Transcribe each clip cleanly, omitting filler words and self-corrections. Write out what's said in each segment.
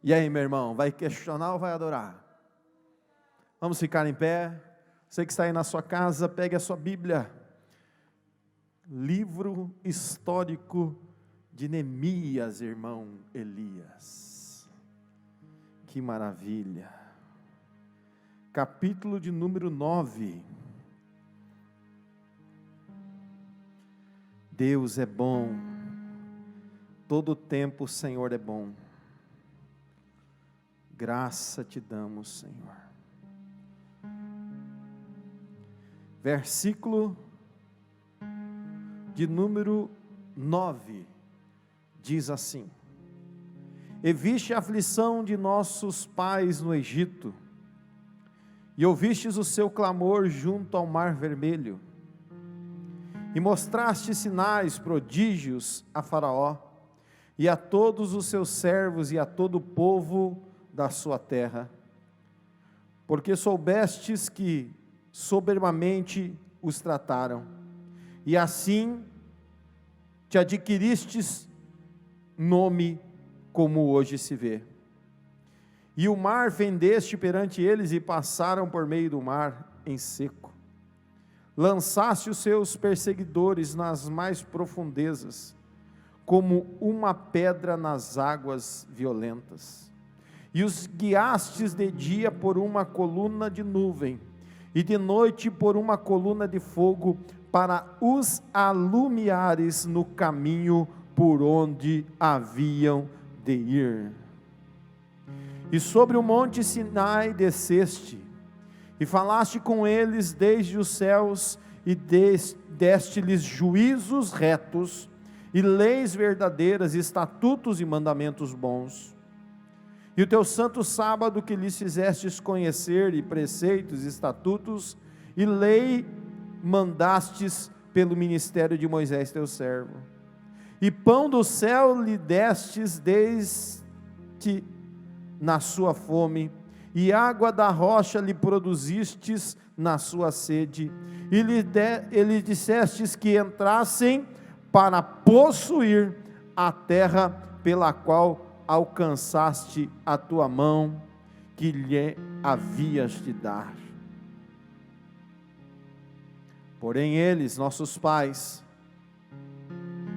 E aí, meu irmão, vai questionar ou vai adorar? Vamos ficar em pé. Você que está aí na sua casa, pegue a sua Bíblia. Livro histórico de Neemias, irmão Elias. Que maravilha. Capítulo de número 9. Deus é bom. Todo o tempo o Senhor é bom. Graça te damos, Senhor. Versículo de número 9, diz assim: E viste a aflição de nossos pais no Egito, e ouvistes o seu clamor junto ao mar vermelho, e mostraste sinais, prodígios a Faraó, e a todos os seus servos, e a todo o povo da sua terra, porque soubestes que soberbamente os trataram, e assim te adquiristes nome como hoje se vê. E o mar fendeste perante eles, e passaram por meio do mar em seco. Lançaste os seus perseguidores nas mais profundezas, como uma pedra nas águas violentas. E os guiastes de dia por uma coluna de nuvem, e de noite por uma coluna de fogo, para os alumiares no caminho por onde haviam de ir. E sobre o monte Sinai desceste, e falaste com eles desde os céus, e deste-lhes juízos retos, e leis verdadeiras, estatutos e mandamentos bons. E o teu santo sábado que lhes fizestes conhecer, e preceitos, estatutos, e lei mandastes pelo ministério de Moisés teu servo. E pão do céu lhe destes desde na sua fome, e água da rocha lhe produzistes na sua sede, e lhe dissestes que entrassem para possuir a terra pela qual alcançaste a tua mão, que lhe havias de dar. Porém eles, nossos pais,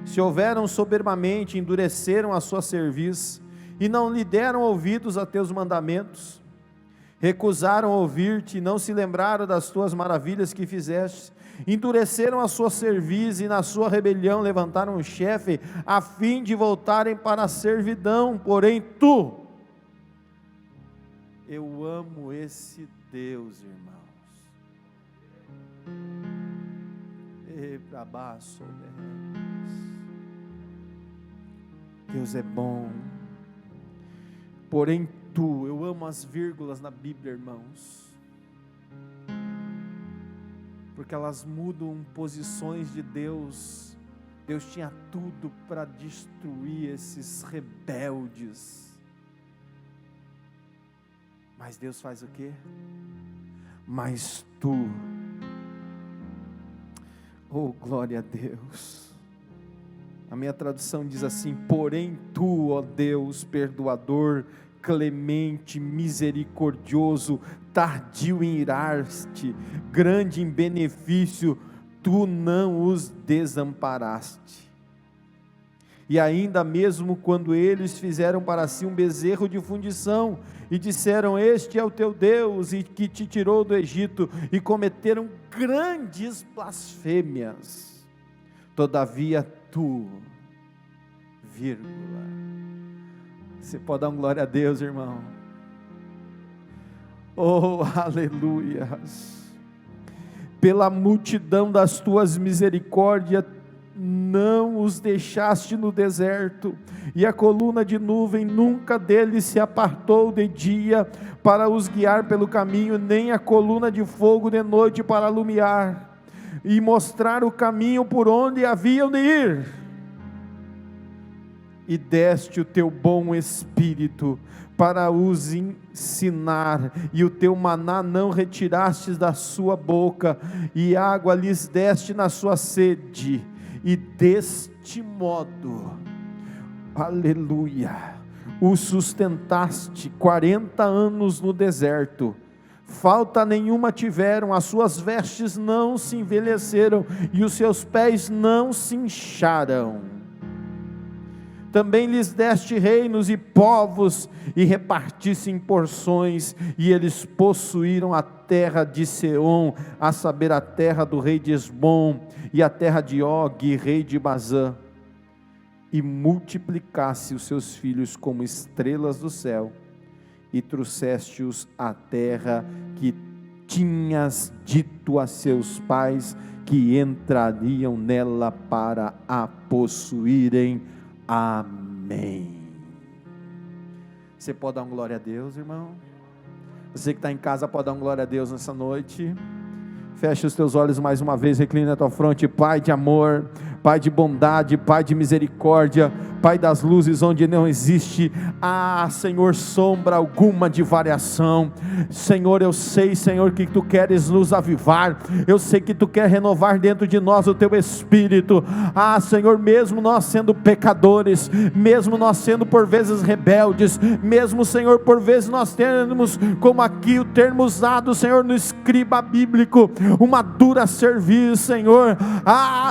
se houveram soberbamente, endureceram a sua cerviz, e não lhe deram ouvidos a teus mandamentos, recusaram ouvir-te, e não se lembraram das tuas maravilhas que fizeste, endureceram a sua cerviz, e na sua rebelião levantaram um chefe, a fim de voltarem para a servidão. Porém tu, eu amo esse Deus, irmãos. Deus é bom. Porém tu, eu amo as vírgulas na Bíblia, irmãos, porque elas mudam posições de Deus. Deus tinha tudo para destruir esses rebeldes, mas Deus faz o quê? Mas tu, oh glória a Deus. A minha tradução diz assim: porém tu, ó Deus, perdoador, clemente, misericordioso, tardio em irar-te, grande em benefício, tu não os desamparaste. E ainda mesmo quando eles fizeram para si um bezerro de fundição, e disseram: este é o teu Deus, e que te tirou do Egito, e cometeram grandes blasfêmias, todavia tu, vírgula. Você pode dar uma glória a Deus, irmão? Oh, aleluias! Pela multidão das tuas misericórdias, não os deixaste no deserto, e a coluna de nuvem nunca deles se apartou de dia, para os guiar pelo caminho, nem a coluna de fogo de noite para alumiar, e mostrar o caminho por onde haviam de ir. E deste o teu bom Espírito para os ensinar, e o teu maná não retirastes da sua boca, e água lhes deste na sua sede, e deste modo, aleluia, o sustentaste 40 anos no deserto, falta nenhuma tiveram, as suas vestes não se envelheceram, e os seus pés não se incharam. Também lhes deste reinos e povos, e repartisse em porções, e eles possuíram a terra de Seom, a saber, a terra do rei de Esbom, e a terra de Og, rei de Bazã. E multiplicasse os seus filhos como estrelas do céu, e trouxeste-os à terra que tinhas dito a seus pais, que entrariam nela para a possuírem. Amém. Você pode dar um glória a Deus, irmão? Você que está em casa pode dar um glória a Deus nessa noite? Feche os teus olhos mais uma vez, reclina a tua fronte. Pai de amor, Pai de bondade, Pai de misericórdia, Pai das luzes onde não existe, Senhor, sombra alguma de variação. Senhor, eu sei, Senhor, que Tu queres nos avivar, eu sei que Tu quer renovar dentro de nós o Teu Espírito. Senhor, mesmo nós sendo pecadores, mesmo nós sendo por vezes rebeldes, mesmo, Senhor, por vezes nós temos, como aqui o termo usado, Senhor, no escriba bíblico, uma dura serviço, Senhor.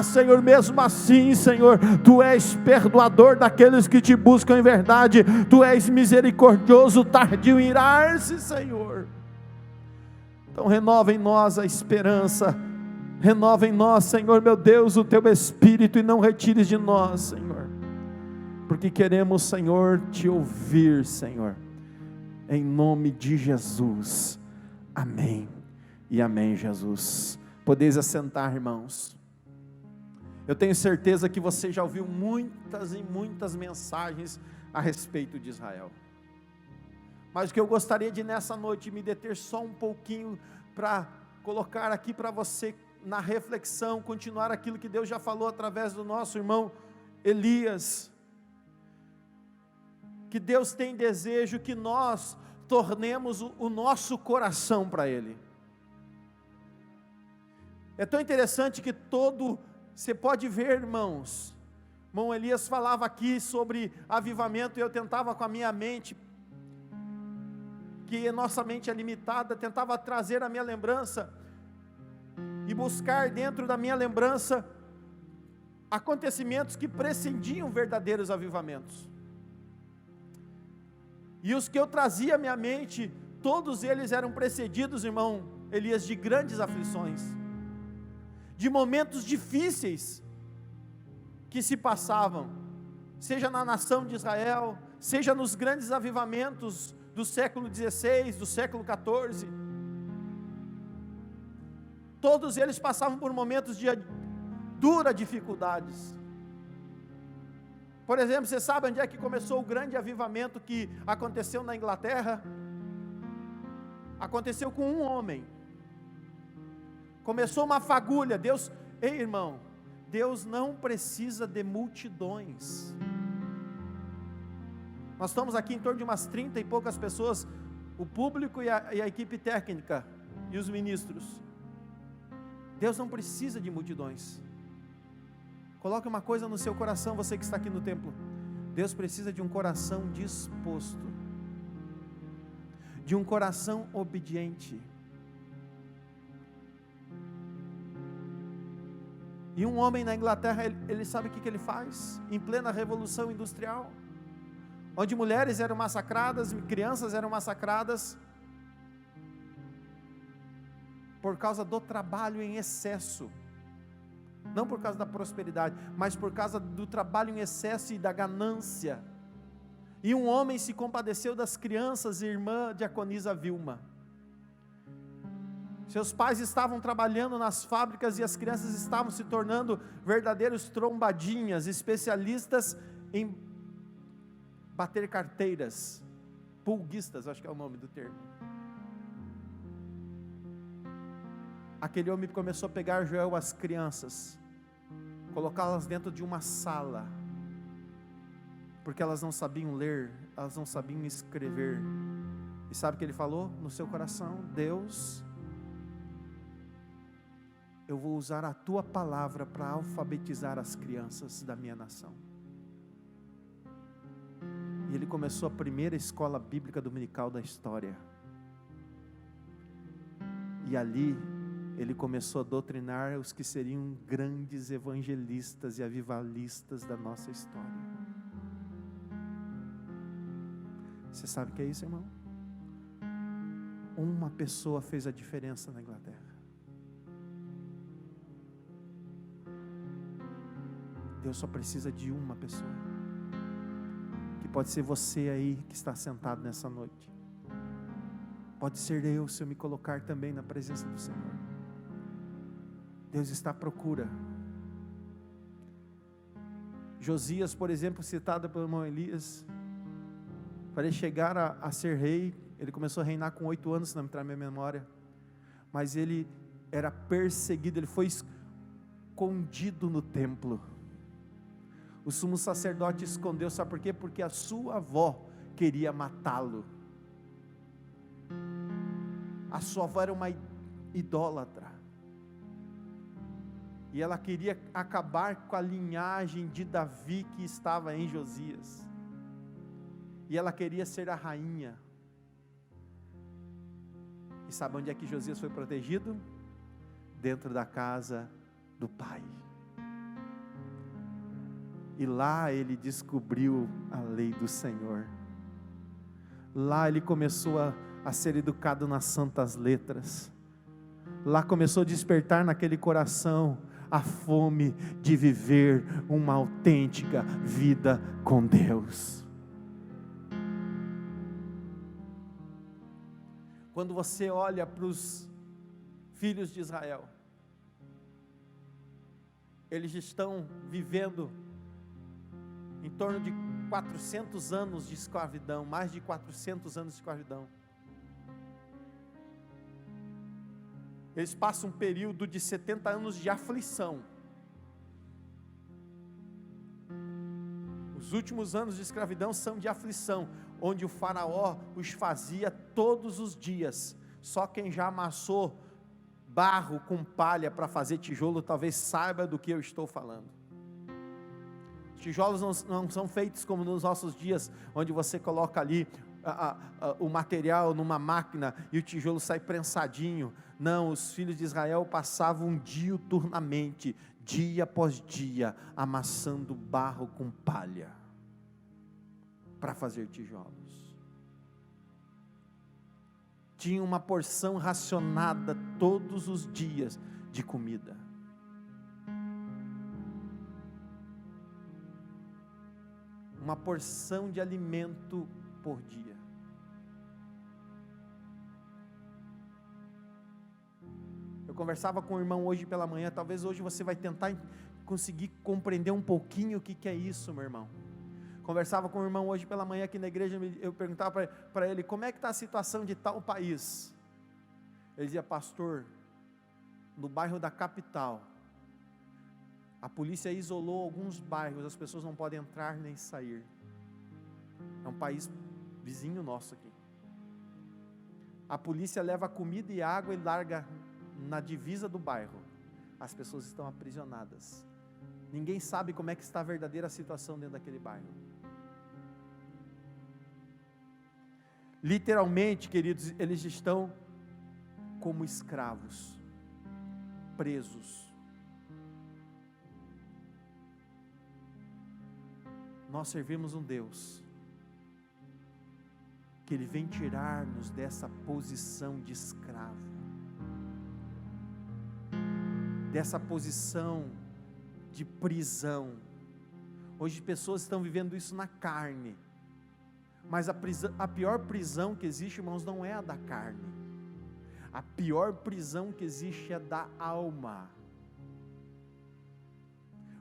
Senhor, mesmo assim, Senhor, Tu és perdoador daqueles que Te buscam em verdade, Tu és misericordioso, tardio em irar-se, Senhor. Então renova em nós a esperança, renova em nós, Senhor, meu Deus, o Teu Espírito, e não retires de nós, Senhor, porque queremos, Senhor, Te ouvir, Senhor, em nome de Jesus. Amém e amém, Jesus. Podeis assentar, irmãos. Eu tenho certeza que você já ouviu muitas e muitas mensagens a respeito de Israel, mas o que eu gostaria de nessa noite me deter só um pouquinho para colocar aqui para você na reflexão, continuar aquilo que Deus já falou através do nosso irmão Elias, que Deus tem desejo que nós tornemos o nosso coração para Ele. É tão interessante que você pode ver, irmãos, irmão Elias falava aqui sobre avivamento, e eu tentava com a minha mente, que a nossa mente é limitada, tentava trazer a minha lembrança, e buscar dentro da minha lembrança, acontecimentos que precediam verdadeiros avivamentos, e os que eu trazia à minha mente, todos eles eram precedidos, irmão Elias, de grandes aflições, de momentos difíceis que se passavam, seja na nação de Israel, seja nos grandes avivamentos do século XVI, do século XIV, todos eles passavam por momentos de dura dificuldades. Por exemplo, você sabe onde é que começou o grande avivamento que aconteceu na Inglaterra? Aconteceu com um homem. Começou uma fagulha. Ei, irmão, Deus não precisa de multidões. Nós estamos aqui em torno de umas 30 e poucas pessoas, o público e a equipe técnica e os ministros. Deus não precisa de multidões. Coloque uma coisa no seu coração, você que está aqui no templo: Deus precisa de um coração disposto, de um coração obediente. E um homem na Inglaterra, ele sabe o que ele faz? Em plena revolução industrial, onde mulheres eram massacradas, crianças eram massacradas, por causa do trabalho em excesso, não por causa da prosperidade, mas por causa do trabalho em excesso e da ganância. E um homem se compadeceu das crianças, irmã diaconisa Vilma. Seus pais estavam trabalhando nas fábricas e as crianças estavam se tornando verdadeiros trombadinhas, especialistas em bater carteiras, pulguistas, acho que é o nome do termo. Aquele homem começou a pegar Joel, as crianças, colocá-las dentro de uma sala, porque elas não sabiam ler, elas não sabiam escrever. E sabe o que ele falou no seu coração? Deus, eu vou usar a tua palavra para alfabetizar as crianças da minha nação. E ele começou a primeira escola bíblica dominical da história. E ali ele começou a doutrinar os que seriam grandes evangelistas e avivalistas da nossa história. Você sabe o que é isso, irmão? Uma pessoa fez a diferença na Inglaterra. Deus só precisa de uma pessoa. Que pode ser você aí que está sentado nessa noite. Pode ser eu, se eu me colocar também na presença do Senhor. Deus está à procura. Josias, por exemplo, citado pelo irmão Elias, para ele chegar a ser rei, ele começou a reinar com 8 anos, se não me trai minha memória, mas ele era perseguido, ele foi escondido no templo. O sumo sacerdote escondeu, sabe por quê? Porque a sua avó queria matá-lo. A sua avó era uma idólatra, e ela queria acabar com a linhagem de Davi que estava em Josias, e ela queria ser a rainha. E sabe onde é que Josias foi protegido? Dentro da casa do pai. E lá ele descobriu a lei do Senhor. Lá ele começou a ser educado nas santas letras. Lá começou a despertar naquele coração a fome de viver uma autêntica vida com Deus. Quando você olha para os filhos de Israel, eles estão vivendo em torno de 400 anos de escravidão, mais de 400 anos de escravidão. Eles passam um período de 70 anos de aflição. Os últimos anos de escravidão são de aflição, onde o faraó os fazia todos os dias. Só quem já amassou barro com palha para fazer tijolo, talvez saiba do que eu estou falando. Tijolos não são feitos como nos nossos dias, onde você coloca ali o material numa máquina e o tijolo sai prensadinho. Não, os filhos de Israel passavam diuturnamente, dia após dia, amassando barro com palha para fazer tijolos. Tinha uma porção racionada todos os dias de comida. Uma porção de alimento por dia. Eu conversava com o irmão hoje pela manhã, talvez hoje você vai tentar conseguir compreender um pouquinho o que é isso, meu irmão. Conversava com o irmão hoje pela manhã aqui na igreja, eu perguntava para ele, como é que está a situação de tal país? Ele dizia, pastor, no bairro da capital, a polícia isolou alguns bairros, as pessoas não podem entrar nem sair. É um país vizinho nosso aqui. A polícia leva comida e água e larga na divisa do bairro. As pessoas estão aprisionadas. Ninguém sabe como é que está a verdadeira situação dentro daquele bairro. Literalmente, queridos, eles estão como escravos, presos. Nós servimos um Deus que Ele vem tirar-nos dessa posição de escravo, dessa posição de prisão. Hoje pessoas estão vivendo isso na carne, mas a pior prisão que existe, irmãos, não é a da carne. A pior prisão que existe é da alma.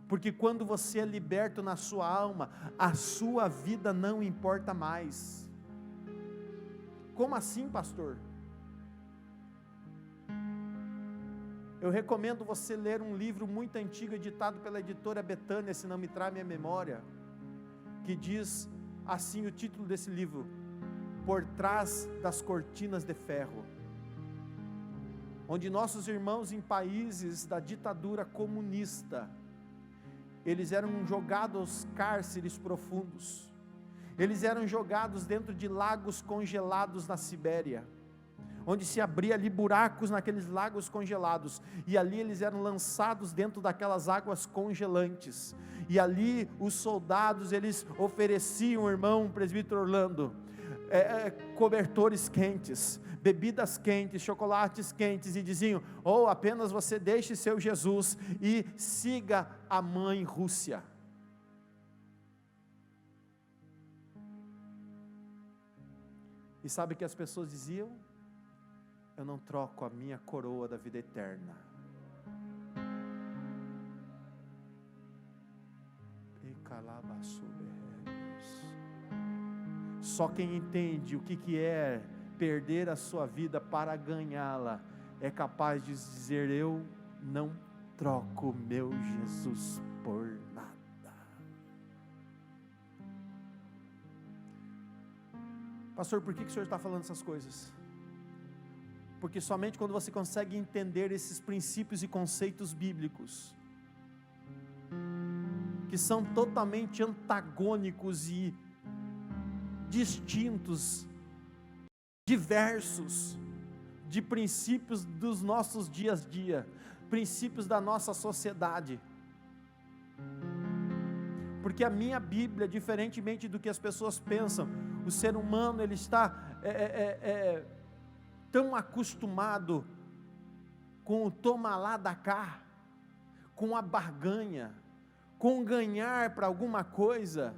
Porque quando você é liberto na sua alma, a sua vida não importa mais. Como assim, pastor? Eu recomendo você ler um livro muito antigo, editado pela editora Betânia, se não me trai minha memória, que diz assim o título desse livro: Por Trás das Cortinas de Ferro, onde nossos irmãos em países da ditadura comunista, eles eram jogados aos cárceres profundos, Eles eram jogados dentro de lagos congelados na Sibéria, onde se abria ali buracos naqueles lagos congelados, e ali eles eram lançados dentro daquelas águas congelantes, e ali os soldados, eles ofereciam, irmão presbítero Orlando, cobertores quentes, bebidas quentes, chocolates quentes, e diziam: ou apenas você deixe seu Jesus e siga a mãe Rússia. E sabe o que as pessoas diziam? Eu não troco a minha coroa da vida eterna. Só quem entende o que é perder a sua vida para ganhá-la, é capaz de dizer: eu não troco meu Jesus por nada. Pastor, por que o senhor está falando essas coisas? Porque somente quando você consegue entender esses princípios e conceitos bíblicos, que são totalmente antagônicos e distintos, diversos, de princípios dos nossos dias a dia, princípios da nossa sociedade. Porque a minha Bíblia, diferentemente do que as pessoas pensam, o ser humano, ele está tão acostumado com o toma lá da cá, com a barganha, com ganhar para alguma coisa.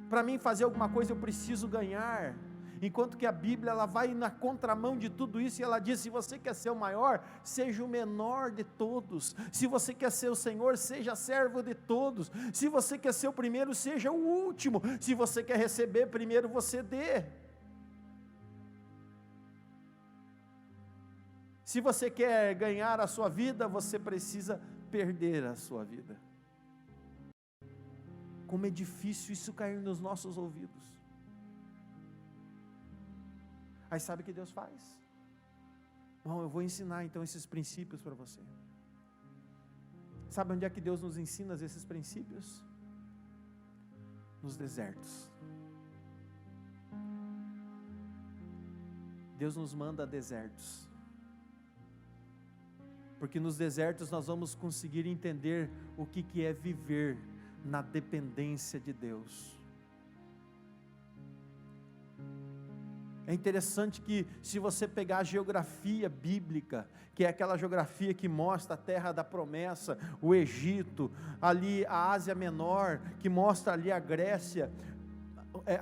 Para mim fazer alguma coisa eu preciso ganhar, enquanto que a Bíblia, ela vai na contramão de tudo isso, e ela diz: se você quer ser o maior, seja o menor de todos. Se você quer ser o Senhor, seja servo de todos. Se você quer ser o primeiro, seja o último. Se você quer receber primeiro, você dê. Se você quer ganhar a sua vida, você precisa perder a sua vida. Como é difícil isso cair nos nossos ouvidos. Aí sabe o que Deus faz? Bom, eu vou ensinar então esses princípios para você. Sabe onde é que Deus nos ensina esses princípios? Nos desertos. Deus nos manda a desertos, porque nos desertos nós vamos conseguir entender o que é viver na dependência de Deus. É interessante que, se você pegar a geografia bíblica, que é aquela geografia que mostra a terra da promessa, o Egito, ali a Ásia Menor, que mostra ali a Grécia,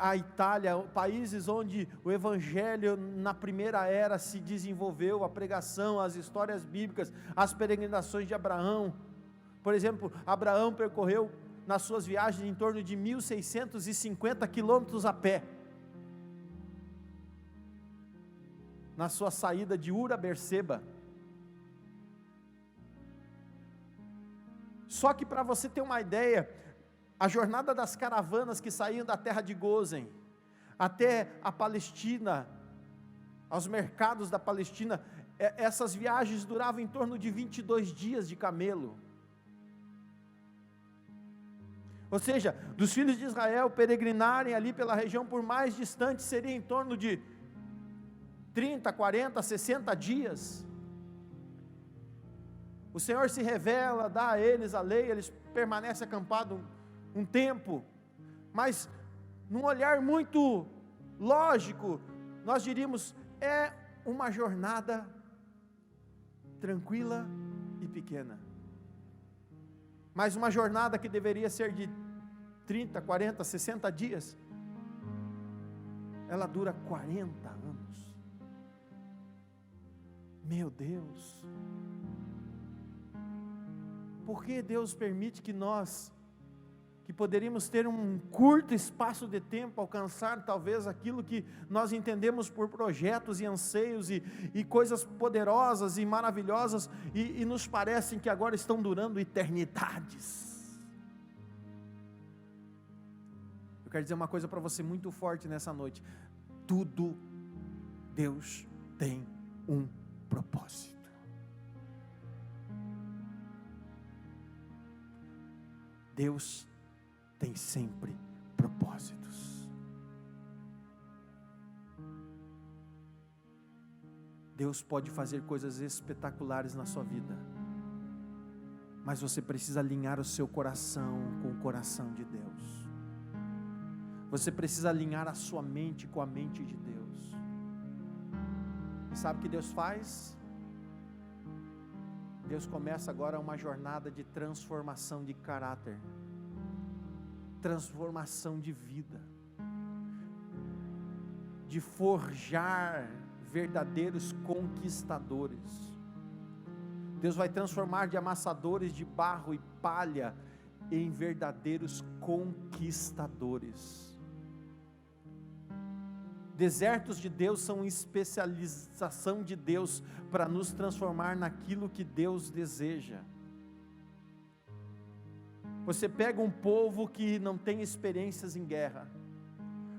a Itália, países onde o Evangelho na primeira era se desenvolveu, a pregação, as histórias bíblicas, as peregrinações de Abraão. Por exemplo, Abraão percorreu nas suas viagens em torno de 1.650 quilômetros a pé, na sua saída de Ur a Berseba. Só que, para você ter uma ideia, a jornada das caravanas que saíam da terra de Gósen até a Palestina, aos mercados da Palestina, essas viagens duravam em torno de 22 dias de camelo. Ou seja, dos filhos de Israel peregrinarem ali pela região por mais distante, seria em torno de 30, 40, 60 dias. O Senhor se revela, dá a eles a lei, eles permanecem acampados um tempo, mas num olhar muito lógico, nós diríamos: é uma jornada tranquila e pequena. Mas uma jornada que deveria ser de 30, 40, 60 dias, ela dura 40 anos. Meu Deus! Por que Deus permite que nós, que poderíamos ter um curto espaço de tempo, alcançar talvez aquilo que nós entendemos por projetos e anseios e coisas poderosas e maravilhosas, e nos parecem que agora estão durando eternidades? Eu quero dizer uma coisa para você muito forte nessa noite: tudo, Deus tem um propósito. Deus tem sempre propósito. propósitos. Deus pode fazer coisas espetaculares na sua vida, mas você precisa alinhar o seu coração com o coração de Deus. Você precisa alinhar a sua mente com a mente de Deus. E sabe o que Deus faz? Deus começa agora uma jornada de transformação de caráter, transformação de vida, de forjar verdadeiros conquistadores. Deus vai transformar de amassadores de barro e palha em verdadeiros conquistadores. Desertos de Deus são especialização de Deus para nos transformar naquilo que Deus deseja. Você pega um povo que não tem experiências em guerra,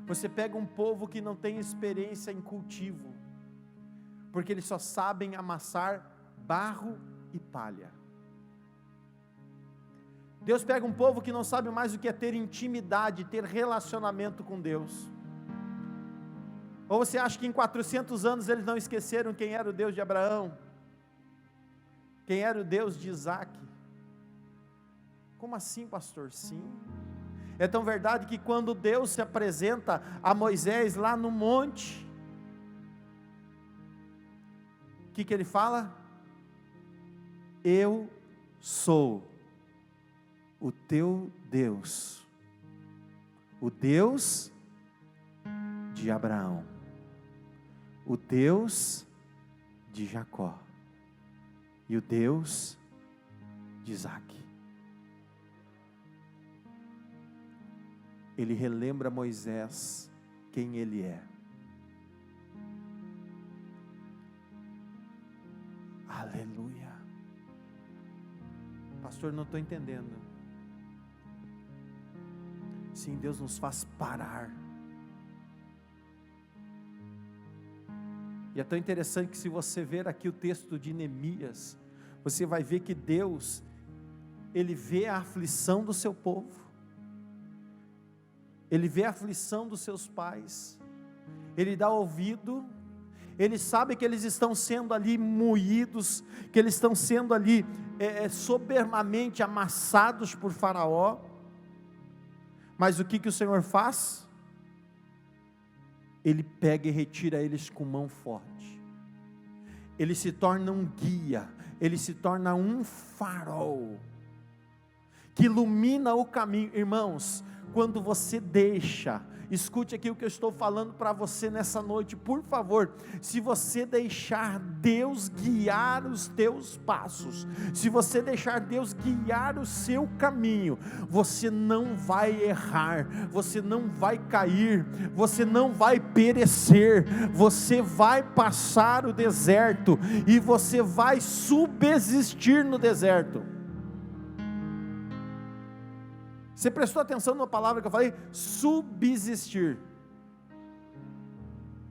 você pega um povo que não tem experiência em cultivo, porque eles só sabem amassar barro e palha. Deus pega um povo que não sabe mais o que é ter intimidade, ter relacionamento com Deus. Ou você acha que em 400 anos eles não esqueceram quem era o Deus de Abraão? Quem era o Deus de Isaac? Como assim, pastor? Sim. É tão verdade que quando Deus se apresenta a Moisés lá no monte, o que ele fala? Eu sou o teu Deus, o Deus de Abraão, o Deus de Jacó e o Deus de Isaac. Ele relembra Moisés quem ele é. Aleluia. Pastor, não estou entendendo. Sim, Deus nos faz parar. E é tão interessante que se você ver aqui o texto de Neemias, você vai ver que Deus, Ele vê a aflição do seu povo, Ele vê a aflição dos seus pais, Ele dá ouvido, Ele sabe que eles estão sendo ali moídos, que eles estão sendo ali soberbamente amassados por Faraó, mas o que o Senhor faz? Ele pega e retira eles com mão forte, ele se torna um guia, ele se torna um farol, que ilumina o caminho. Irmãos, quando você deixa, escute aqui o que eu estou falando para você nessa noite, por favor, se você deixar Deus guiar os teus passos, se você deixar Deus guiar o seu caminho, você não vai errar, você não vai cair, você não vai perecer, você vai passar o deserto, e você vai subsistir no deserto. Você prestou atenção na palavra que eu falei? Subsistir.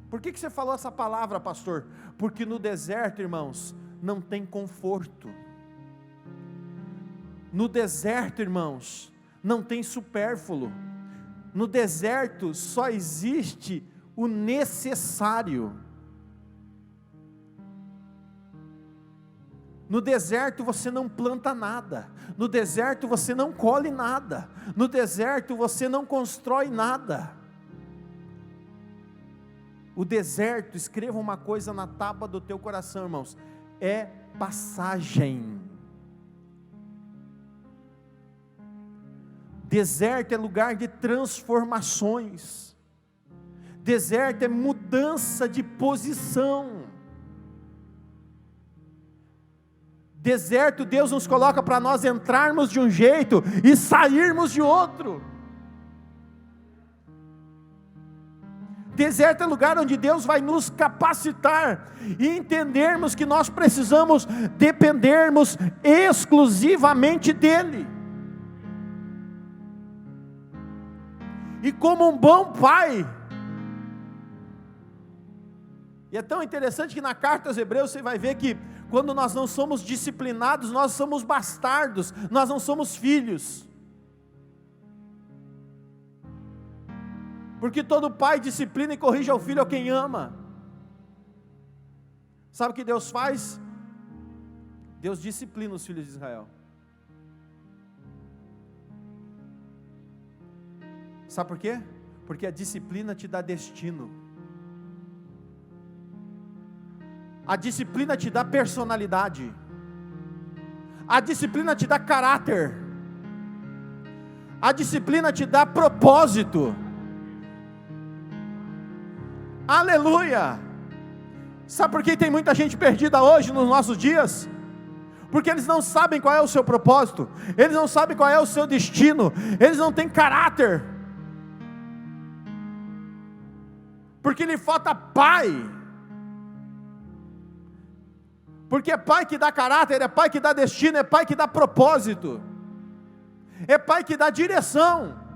Por que você falou essa palavra, pastor? Porque no deserto, irmãos, não tem conforto. No deserto, irmãos, não tem supérfluo. No deserto só existe o necessário. No deserto você não planta nada, no deserto você não colhe nada, no deserto você não constrói nada. O deserto, escreva uma coisa na tábua do teu coração, irmãos, é passagem. Deserto é lugar de transformações, deserto é mudança de posição. Deserto, Deus nos coloca para nós entrarmos de um jeito e sairmos de outro. Deserto é lugar onde Deus vai nos capacitar e entendermos que nós precisamos dependermos exclusivamente dEle. E como um bom pai, e é tão interessante que na carta aos Hebreus você vai ver que quando nós não somos disciplinados, nós somos bastardos, nós não somos filhos. Porque todo pai disciplina e corrige ao filho a quem ama. Sabe o que Deus faz? Deus disciplina os filhos de Israel. Sabe por quê? Porque a disciplina te dá destino. A disciplina te dá personalidade. A disciplina te dá caráter. A disciplina te dá propósito. Aleluia! Sabe por que tem muita gente perdida hoje nos nossos dias? Porque eles não sabem qual é o seu propósito, eles não sabem qual é o seu destino, eles não têm caráter, porque lhe falta pai. Porque é pai que dá caráter, é pai que dá destino, é pai que dá propósito, é pai que dá direção.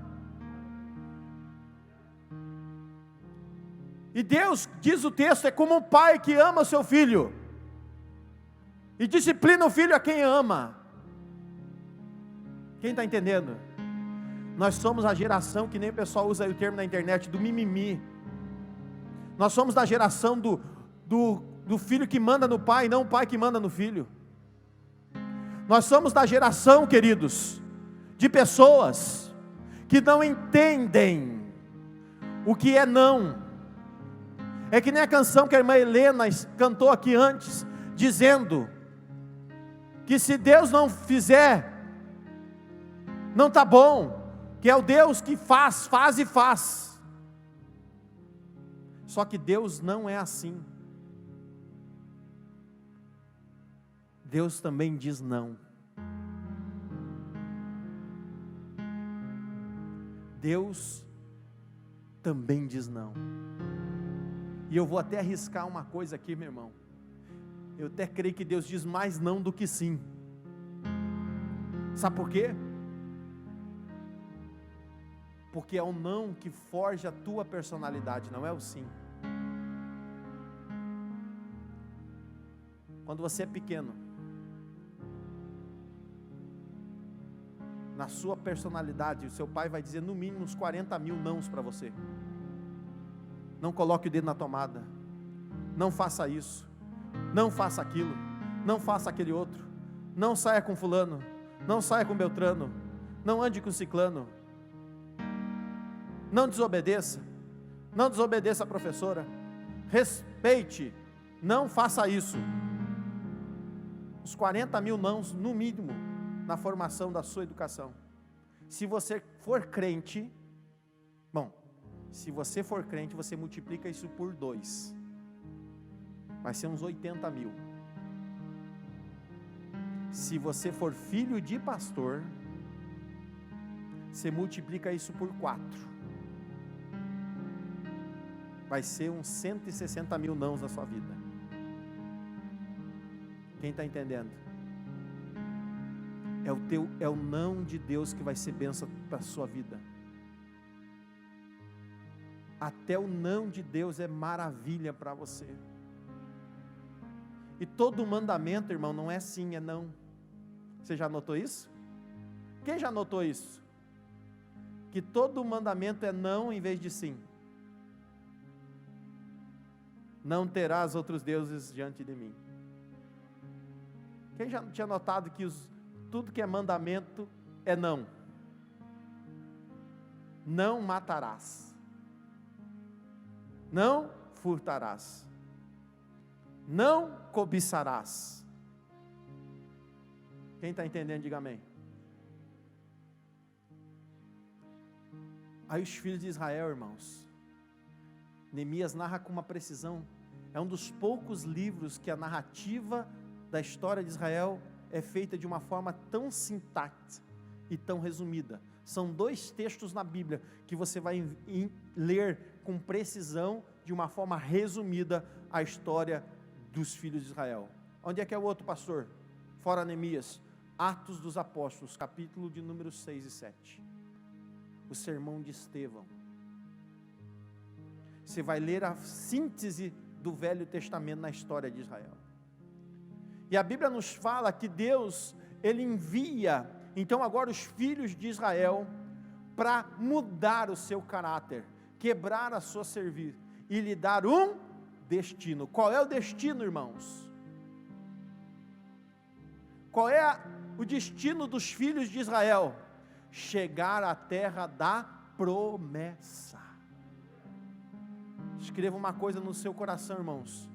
E Deus, diz o texto, é como um pai que ama o seu filho, e disciplina o filho a quem ama. Quem está entendendo? Nós somos a geração, que nem o pessoal usa o termo na internet, do mimimi. Nós somos da geração do filho que manda no pai, não o pai que manda no filho. Nós somos da geração, queridos, de pessoas que não entendem o que é não. É que nem a canção que a irmã Helena cantou aqui antes, dizendo que se Deus não fizer, não está bom, que é o Deus que faz e faz. Só que Deus não é assim. Deus também diz não. Deus também diz não. E eu vou até arriscar uma coisa aqui, meu irmão. Eu até creio que Deus diz mais não do que sim. Sabe por quê? Porque é o não que forja a tua personalidade, não é o sim. Quando você é pequeno, na sua personalidade, o seu pai vai dizer no mínimo uns 40 mil nãos para você. Não coloque o dedo na tomada, não faça isso, não faça aquilo, não faça aquele outro, não saia com fulano, não saia com Beltrano, não ande com ciclano, não desobedeça a professora, respeite, não faça isso. Os 40 mil nãos no mínimo na formação da sua educação. Se você for crente, se você for crente, você multiplica isso por 2, vai ser uns 80 mil. Se você for filho de pastor, você multiplica isso por 4, vai ser uns 160 mil nãos na sua vida. Quem está entendendo? É o não de Deus que vai ser bênção para a sua vida. Até o não de Deus é maravilha para você. E todo mandamento, irmão, não é sim, é não. Você já notou isso? Quem já notou isso? Que todo mandamento é não em vez de sim. Não terás outros deuses diante de mim. Quem já tinha notado que tudo que é mandamento é não? Não matarás. Não furtarás, não cobiçarás. Quem está entendendo, diga amém. Aí os filhos de Israel, irmãos, Neemias narra com uma precisão, é um dos poucos livros que a narrativa da história de Israel é feita de uma forma tão sintática e tão resumida. São 2 textos na Bíblia que você vai ler com precisão, de uma forma resumida, a história dos filhos de Israel. Onde é que é o outro, pastor? Fora Neemias. Atos dos Apóstolos, capítulo de número 6 e 7. O sermão de Estevão. Você vai ler a síntese do Velho Testamento na história de Israel. E a Bíblia nos fala que Deus, Ele envia, então agora os filhos de Israel, para mudar o seu caráter, quebrar a sua cerviz e lhe dar um destino. Qual é o destino, irmãos? Qual é o destino dos filhos de Israel? Chegar à terra da promessa. Escreva uma coisa no seu coração, irmãos: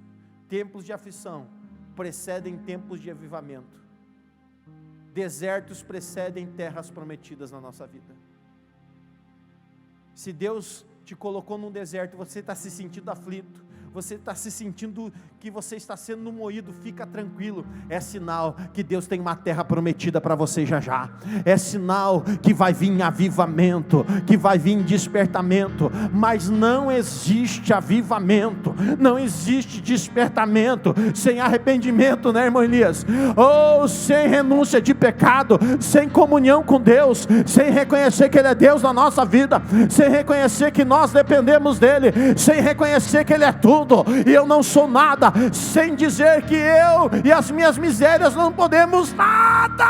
tempos de aflição precedem tempos de avivamento. Desertos precedem terras prometidas na nossa vida. Se Deus te colocou num deserto, você está se sentindo aflito, você está se sentindo que você está sendo moído, fica tranquilo, é sinal que Deus tem uma terra prometida para você já já, é sinal que vai vir avivamento, que vai vir despertamento, mas não existe avivamento, não existe despertamento sem arrependimento, né, irmão Elias? Ou sem renúncia de pecado, sem comunhão com Deus, sem reconhecer que Ele é Deus na nossa vida, sem reconhecer que nós dependemos dEle, sem reconhecer que Ele é tudo e eu não sou nada, sem dizer que eu e as minhas misérias não podemos nada.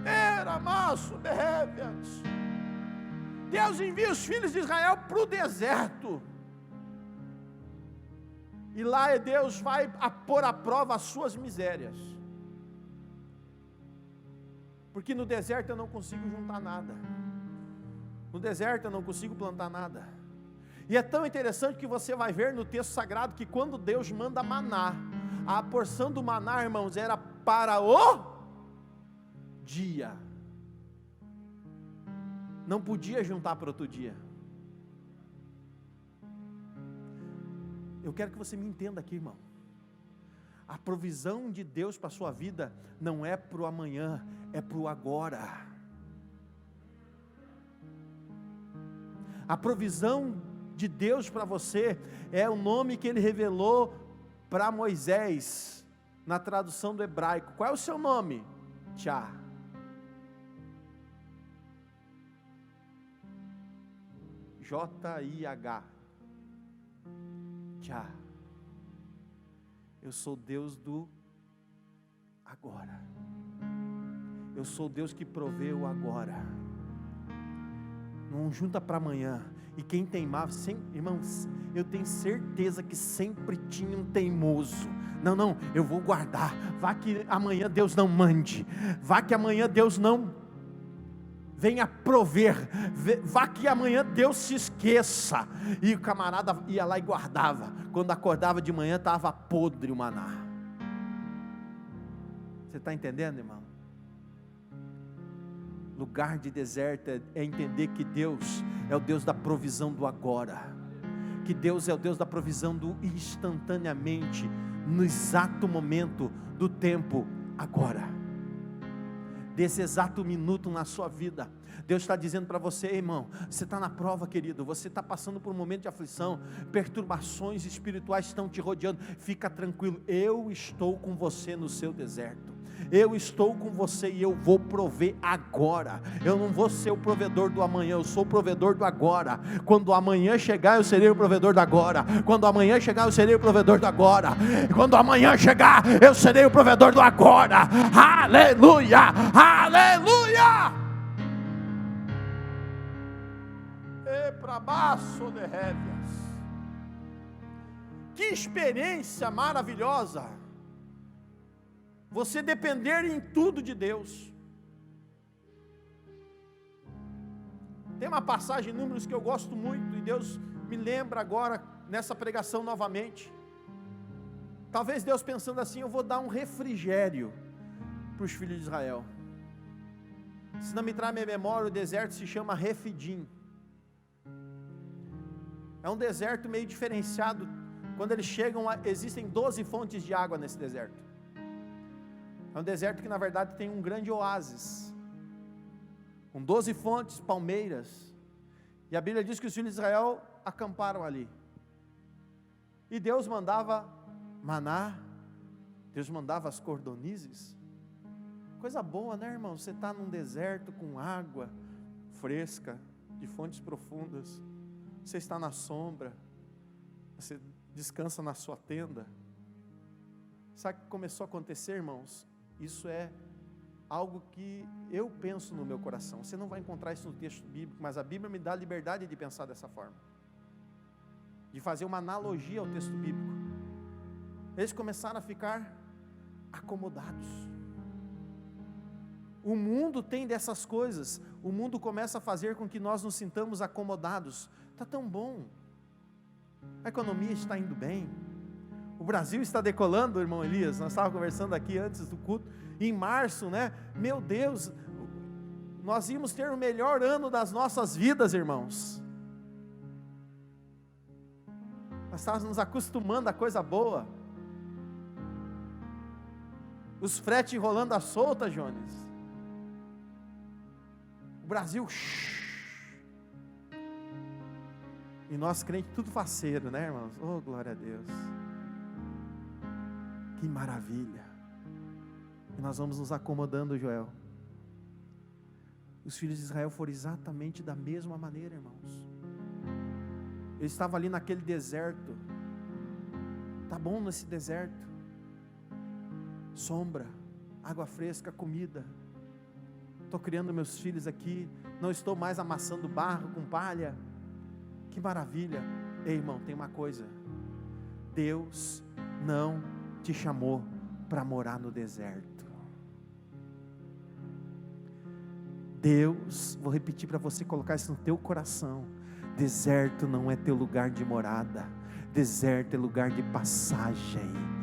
Era maço, berrebias. Deus envia os filhos de Israel para o deserto, e lá Deus vai pôr à prova as suas misérias, porque no deserto eu não consigo juntar nada, no deserto eu não consigo plantar nada. E é tão interessante que você vai ver no texto sagrado que quando Deus manda maná, a porção do maná, irmãos, era para o dia, não podia juntar para outro dia. Eu quero que você me entenda aqui, irmão. A provisão de Deus para a sua vida não é para o amanhã, é para o agora. A provisão de Deus para você é o nome que Ele revelou para Moisés, na tradução do hebraico. Qual é o seu nome? Tchá. J-I-H. Tchá. Eu sou Deus do agora. Eu sou Deus que provê o agora. Não junta para amanhã. E quem teimava, irmãos, eu tenho certeza que sempre tinha um teimoso. Não, eu vou guardar. Vá que amanhã Deus não mande. Vá que amanhã Deus não venha prover. Vá que amanhã Deus se esqueça. E o camarada ia lá e guardava. Quando acordava de manhã estava podre o maná. Você está entendendo, irmão? Lugar de deserto é entender que Deus é o Deus da provisão do agora, que Deus é o Deus da provisão do instantaneamente, no exato momento do tempo agora, desse exato minuto na sua vida. Deus está dizendo para você, irmão, você está na prova, querido, você está passando por um momento de aflição, perturbações espirituais estão te rodeando, fica tranquilo, eu estou com você no seu deserto, eu estou com você e eu vou prover agora. Eu não vou ser o provedor do amanhã, eu sou o provedor do agora. Quando o amanhã chegar, eu serei o provedor do agora. Quando o amanhã chegar, eu serei o provedor do agora. Quando o amanhã chegar, eu serei o provedor do agora. Aleluia, aleluia. E para baixo de rédeas. Que experiência maravilhosa você depender em tudo de Deus. Tem uma passagem em Números que eu gosto muito, e Deus me lembra agora, nessa pregação novamente. Talvez Deus pensando assim, eu vou dar um refrigério para os filhos de Israel. Se não me traz minha memória, o deserto se chama Refidim. É um deserto meio diferenciado. Quando eles chegam, existem 12 fontes de água nesse deserto. É um deserto que na verdade tem um grande oásis, com 12 fontes, palmeiras, e a Bíblia diz que os filhos de Israel acamparam ali, e Deus mandava maná, Deus mandava as cordonizes, coisa boa, né, irmão? Você está num deserto com água fresca, de fontes profundas, você está na sombra, você descansa na sua tenda. Sabe o que começou a acontecer, irmãos? Isso é algo que eu penso no meu coração. Você não vai encontrar isso no texto bíblico, mas a Bíblia me dá a liberdade de pensar dessa forma, de fazer uma analogia ao texto bíblico. Eles começaram a ficar acomodados. O mundo tem dessas coisas. O mundo começa a fazer com que nós nos sintamos acomodados. Está tão bom, a economia está indo bem, o Brasil está decolando, irmão Elias. Nós estávamos conversando aqui antes do culto, em março, né? Meu Deus, nós íamos ter o melhor ano das nossas vidas, irmãos. Nós estávamos nos acostumando a coisa boa. Os fretes rolando à solta, Jones. O Brasil, e nós crentes tudo faceiro, né, irmãos? Oh, glória a Deus. Que maravilha. E nós vamos nos acomodando, Joel. Os filhos de Israel foram exatamente da mesma maneira, irmãos. Eles estavam ali naquele deserto. Tá bom nesse deserto. Sombra, água fresca, comida. Estou criando meus filhos aqui. Não estou mais amassando barro com palha. Que maravilha. Ei, irmão, tem uma coisa. Deus não te chamou para morar no deserto. Deus, vou repetir para você colocar isso no teu coração. Deserto não é teu lugar de morada. Deserto é lugar de passagem.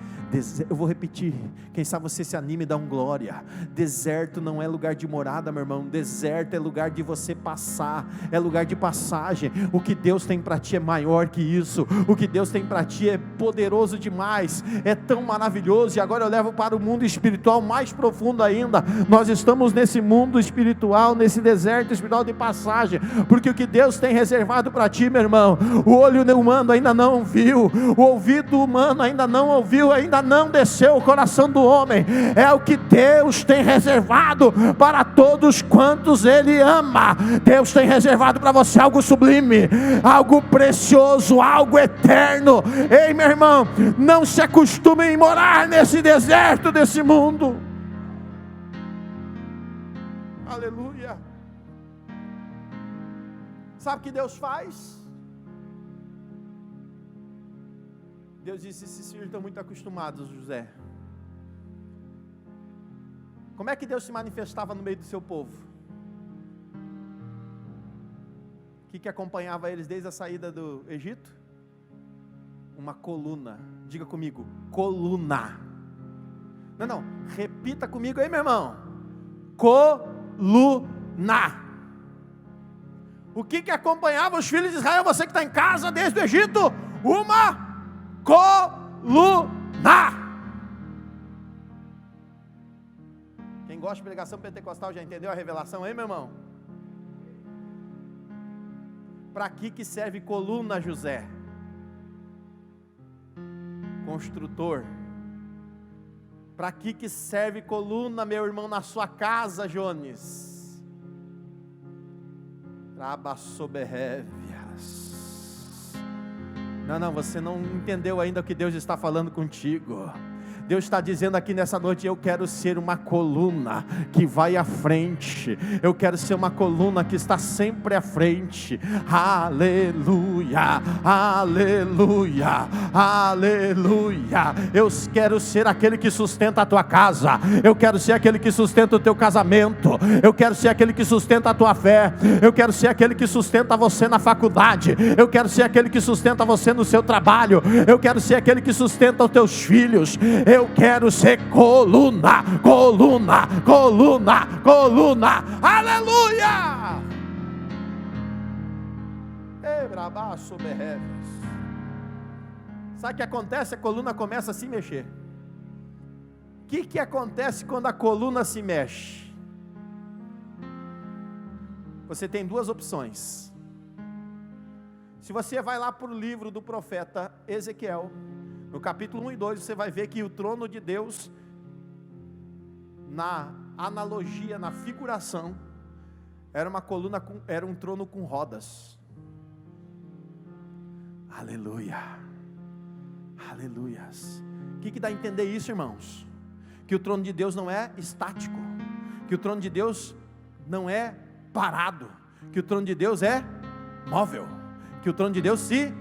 Eu vou repetir, quem sabe você se anime e dá um glória. Deserto não é lugar de morada, meu irmão. Deserto é lugar de você passar, é lugar de passagem. O que Deus tem para ti é maior que isso. O que Deus tem para ti é poderoso demais, é tão maravilhoso. E agora eu levo para o mundo espiritual mais profundo ainda. Nós estamos nesse mundo espiritual, nesse deserto espiritual de passagem, porque o que Deus tem reservado para ti, meu irmão, o olho humano ainda não viu, o ouvido humano ainda não ouviu, ainda não desceu o coração do homem. É o que Deus tem reservado para todos quantos Ele ama. Deus tem reservado para você algo sublime, algo precioso, algo eterno. Ei, meu irmão, não se acostume em morar nesse deserto desse mundo. Aleluia. Sabe o que Deus faz? Deus disse: esses filhos estão muito acostumados, José. Como é que Deus se manifestava no meio do seu povo? O que acompanhava eles desde a saída do Egito? Uma coluna. Diga comigo, coluna. Não, repita comigo aí, meu irmão. Coluna. O que acompanhava os filhos de Israel? Você que está em casa desde o Egito? Uma coluna. Quem gosta de pregação pentecostal já entendeu a revelação aí, meu irmão? Para que serve coluna, José? Construtor. Para que serve coluna, meu irmão, na sua casa, Jones? Trabaçoberrévias. Não, você não entendeu ainda o que Deus está falando contigo. Deus está dizendo aqui nessa noite: eu quero ser uma coluna que vai à frente. Eu quero ser uma coluna que está sempre à frente. Aleluia, aleluia, aleluia. Eu quero ser aquele que sustenta a tua casa. Eu quero ser aquele que sustenta o teu casamento. Eu quero ser aquele que sustenta a tua fé. Eu quero ser aquele que sustenta você na faculdade. Eu quero ser aquele que sustenta você no seu trabalho. Eu quero ser aquele que sustenta os teus filhos. Eu quero ser coluna, coluna, coluna, coluna. Aleluia! Sabe o que acontece? A coluna começa a se mexer. O que acontece quando a coluna se mexe? Você tem duas opções. Se você vai lá para o livro do profeta Ezequiel, no capítulo 1 e 2, você vai ver que o trono de Deus, na analogia, na figuração, era uma coluna, era um trono com rodas. Aleluia, aleluias. O que dá a entender isso, irmãos? Que o trono de Deus não é estático, que o trono de Deus não é parado, que o trono de Deus é móvel, que o trono de Deus se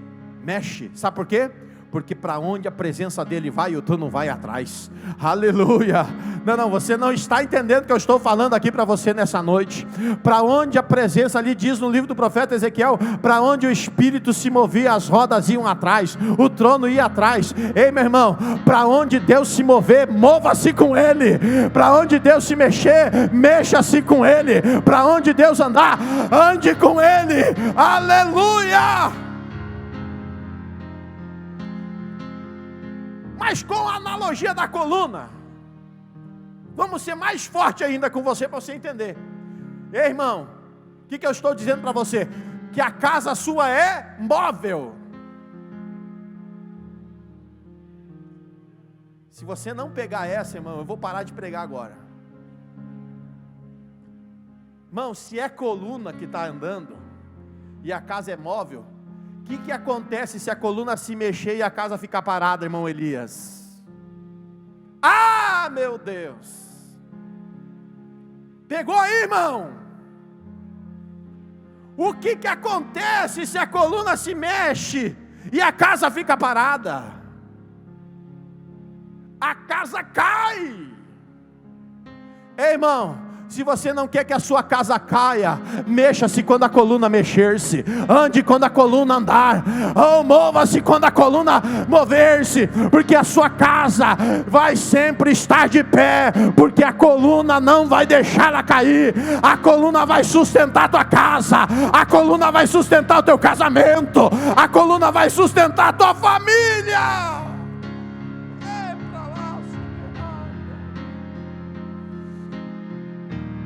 mexe. Sabe por quê? Porque para onde a presença dele vai, o trono vai atrás. Aleluia. Não, você não está entendendo o que eu estou falando aqui para você nessa noite. Para onde a presença, ali diz no livro do profeta Ezequiel, para onde o Espírito se movia, as rodas iam atrás, o trono ia atrás. Ei, meu irmão, para onde Deus se mover, mova-se com ele. Para onde Deus se mexer, mexa-se com ele. Para onde Deus andar, ande com ele. Aleluia. Mas com a analogia da coluna, vamos ser mais forte ainda com você, para você entender. Ei, irmão, o que eu estou dizendo para você? Que a casa sua é móvel. Se você não pegar essa, irmão, eu vou parar de pregar agora. Irmão, se é coluna que está andando, e a casa é móvel, o que acontece se a coluna se mexer e a casa ficar parada, irmão Elias? Ah, meu Deus! Pegou aí, irmão? O que acontece se a coluna se mexe e a casa fica parada? A casa cai. Ei, irmão, se você não quer que a sua casa caia, mexa-se quando a coluna mexer-se, ande quando a coluna andar, ou mova-se quando a coluna mover-se, porque a sua casa vai sempre estar de pé, porque a coluna não vai deixar ela cair, a coluna vai sustentar a tua casa, a coluna vai sustentar o teu casamento, a coluna vai sustentar a tua família.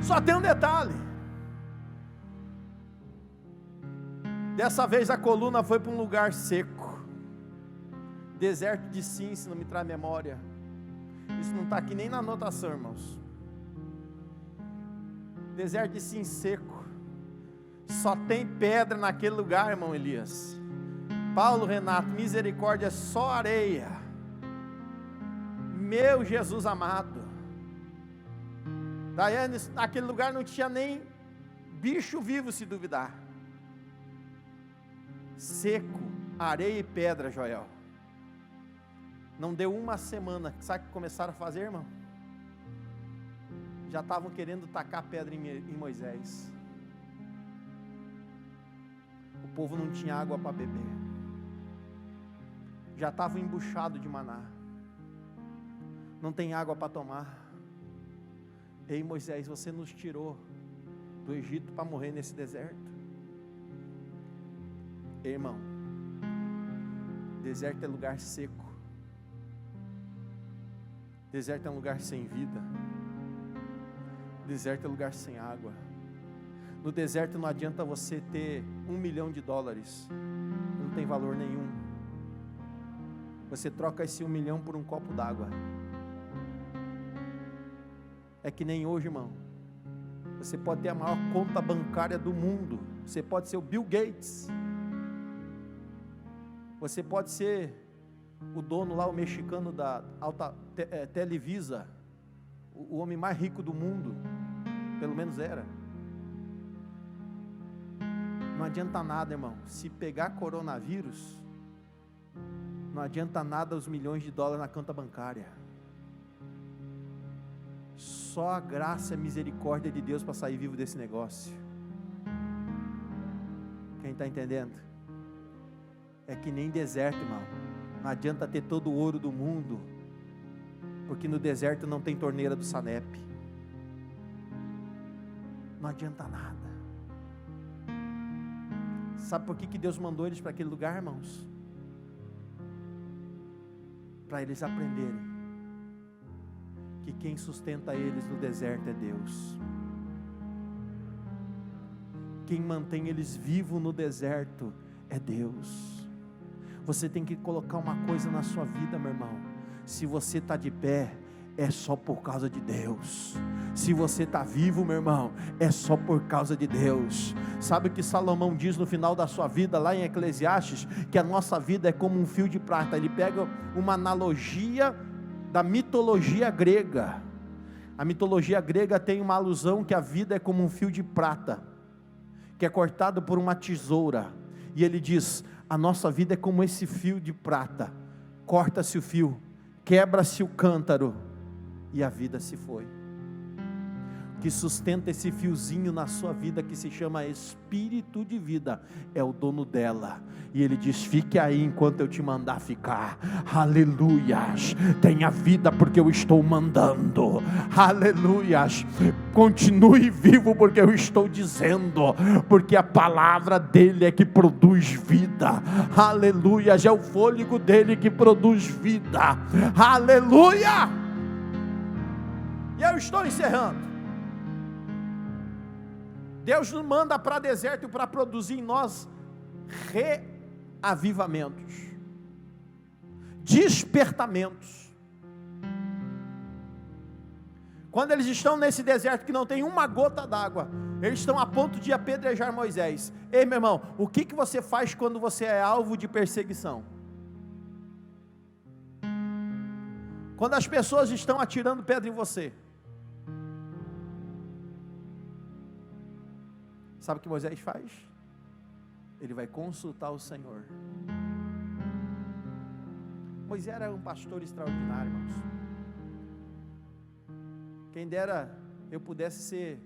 Só tem um detalhe. Dessa vez a coluna foi para um lugar seco. Deserto de Sim, se não me traz memória. Isso não está aqui nem na anotação, irmãos. Deserto de Sim seco. Só tem pedra naquele lugar, irmão Elias. Paulo, Renato, misericórdia, só areia. Meu Jesus amado. Daiane, naquele lugar não tinha nem bicho vivo, se duvidar. Seco, areia e pedra, Joel. Não deu uma semana, sabe o que começaram a fazer, irmão? Já estavam querendo tacar pedra em Moisés. O povo não tinha água para beber. Já estavam embuchados de maná. Não tem água para tomar. Ei, Moisés, você nos tirou do Egito para morrer nesse deserto. Ei, irmão, deserto é lugar seco. Deserto é um lugar sem vida. Deserto é lugar sem água. No deserto não adianta você ter $1 milhão. Não tem valor nenhum. Você troca esse 1 milhão por um copo d'água. É que nem hoje, irmão. Você pode ter a maior conta bancária do mundo. Você pode ser o Bill Gates. Você pode ser o dono lá, o mexicano da Televisa. O homem mais rico do mundo. Pelo menos era. Não adianta nada, irmão. Se pegar coronavírus, não adianta nada os $milhões na conta bancária. Só a graça e a misericórdia de Deus para sair vivo desse negócio. Quem está entendendo? É que nem deserto, irmão. Não adianta ter todo o ouro do mundo, porque no deserto não tem torneira do Sanep. Não adianta nada. Sabe por que Deus mandou eles para aquele lugar, irmãos? Para eles aprenderem que quem sustenta eles no deserto é Deus. Quem mantém eles vivos no deserto é Deus. Você tem que colocar uma coisa na sua vida, meu irmão. Se você está de pé, é só por causa de Deus. Se você está vivo, meu irmão, é só por causa de Deus. Sabe o que Salomão diz no final da sua vida, lá em Eclesiastes? Que a nossa vida é como um fio de prata. Ele pega uma analogia da mitologia grega. A mitologia grega tem uma alusão que a vida é como um fio de prata, que é cortado por uma tesoura, e ele diz, a nossa vida é como esse fio de prata, corta-se o fio, quebra-se o cântaro, e a vida se foi. O que sustenta esse fiozinho na sua vida, que se chama Espírito de vida, é o dono dela, e ele diz, fique aí enquanto eu te mandar ficar, aleluias, tenha vida porque eu estou mandando, aleluias, continue vivo porque eu estou dizendo, porque a palavra dele é que produz vida, aleluias, é o fôlego dele que produz vida, aleluia. E eu estou encerrando. Deus nos manda para deserto para produzir em nós reavivamentos, despertamentos. Quando eles estão nesse deserto que não tem uma gota d'água, eles estão a ponto de apedrejar Moisés. Ei, meu irmão, o que você faz quando você é alvo de perseguição? Quando as pessoas estão atirando pedra em você, sabe o que Moisés faz? Ele vai consultar o Senhor. Moisés era um pastor extraordinário, irmãos. Quem dera eu pudesse ser